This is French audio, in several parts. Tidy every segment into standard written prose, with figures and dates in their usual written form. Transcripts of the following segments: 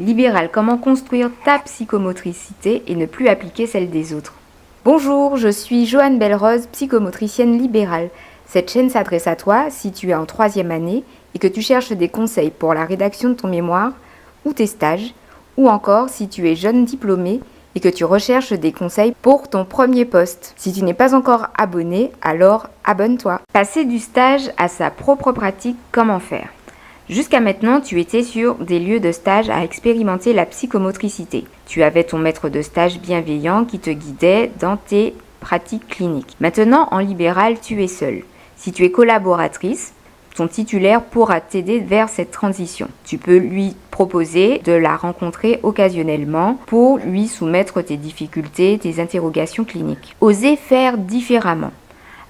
Libéral, comment construire ta psychomotricité et ne plus appliquer celle des autres. Bonjour, je suis Joanne Belrose, psychomotricienne libérale. Cette chaîne s'adresse à toi si tu es en 3e année et que tu cherches des conseils pour la rédaction de ton mémoire ou tes stages, ou encore si tu es jeune diplômé et que tu recherches des conseils pour ton premier poste. Si tu n'es pas encore abonné, alors abonne-toi. Passer du stage à sa propre pratique, comment faire ? Jusqu'à maintenant, tu étais sur des lieux de stage à expérimenter la psychomotricité. Tu avais ton maître de stage bienveillant qui te guidait dans tes pratiques cliniques. Maintenant, en libéral, tu es seule. Si tu es collaboratrice, ton titulaire pourra t'aider vers cette transition. Tu peux lui proposer de la rencontrer occasionnellement pour lui soumettre tes difficultés, tes interrogations cliniques. Oser faire différemment.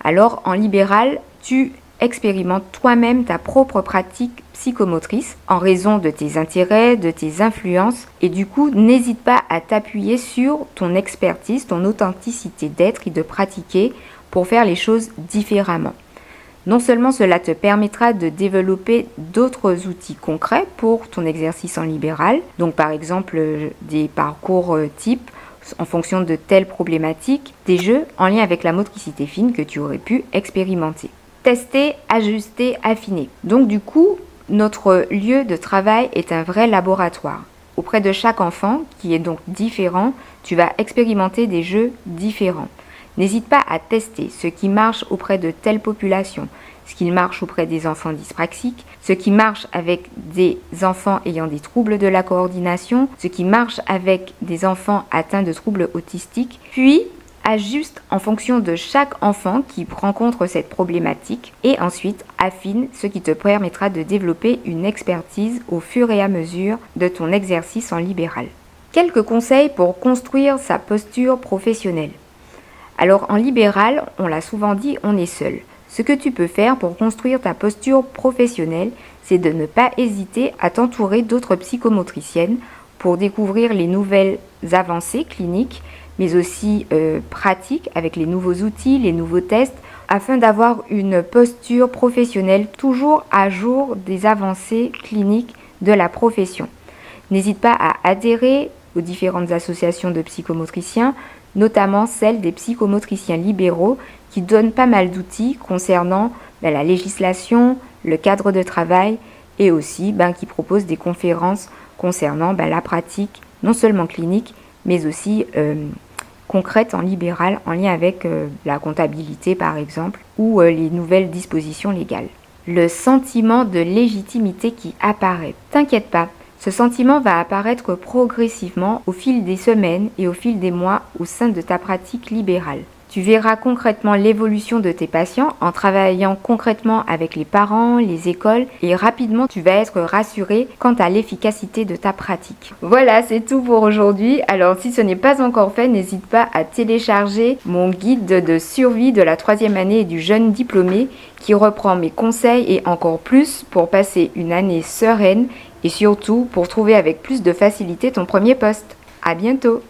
Alors, en libéral, tu expérimente toi-même ta propre pratique psychomotrice en raison de tes intérêts, de tes influences et du coup n'hésite pas à t'appuyer sur ton expertise, ton authenticité d'être et de pratiquer pour faire les choses différemment. Non seulement cela te permettra de développer d'autres outils concrets pour ton exercice en libéral, donc par exemple des parcours type en fonction de telles problématiques, des jeux en lien avec la motricité fine que tu aurais pu expérimenter. Tester, ajuster, affiner. Donc du coup, notre lieu de travail est un vrai laboratoire. Auprès de chaque enfant, qui est donc différent, tu vas expérimenter des jeux différents. N'hésite pas à tester ce qui marche auprès de telle population, ce qui marche auprès des enfants dyspraxiques, ce qui marche avec des enfants ayant des troubles de la coordination, ce qui marche avec des enfants atteints de troubles autistiques, puis ajuste en fonction de chaque enfant qui rencontre cette problématique et ensuite affine, ce qui te permettra de développer une expertise au fur et à mesure de ton exercice en libéral. Quelques conseils pour construire sa posture professionnelle. Alors en libéral, on l'a souvent dit, on est seul. Ce que tu peux faire pour construire ta posture professionnelle, c'est de ne pas hésiter à t'entourer d'autres psychomotriciennes pour découvrir les nouvelles avancées cliniques, mais aussi pratiques avec les nouveaux outils, les nouveaux tests, afin d'avoir une posture professionnelle toujours à jour des avancées cliniques de la profession. N'hésite pas à adhérer aux différentes associations de psychomotriciens, notamment celle des psychomotriciens libéraux qui donnent pas mal d'outils concernant la législation, le cadre de travail et aussi qui proposent des conférences concernant la pratique non seulement clinique mais aussi concrète en libéral en lien avec la comptabilité par exemple ou les nouvelles dispositions légales. Le sentiment de légitimité qui apparaît. T'inquiète pas, ce sentiment va apparaître progressivement au fil des semaines et au fil des mois au sein de ta pratique libérale. Tu verras concrètement l'évolution de tes patients en travaillant concrètement avec les parents, les écoles et rapidement tu vas être rassuré quant à l'efficacité de ta pratique. Voilà, c'est tout pour aujourd'hui. Alors si ce n'est pas encore fait, n'hésite pas à télécharger mon guide de survie de la 3e année et du jeune diplômé qui reprend mes conseils et encore plus pour passer une année sereine et surtout pour trouver avec plus de facilité ton premier poste. À bientôt!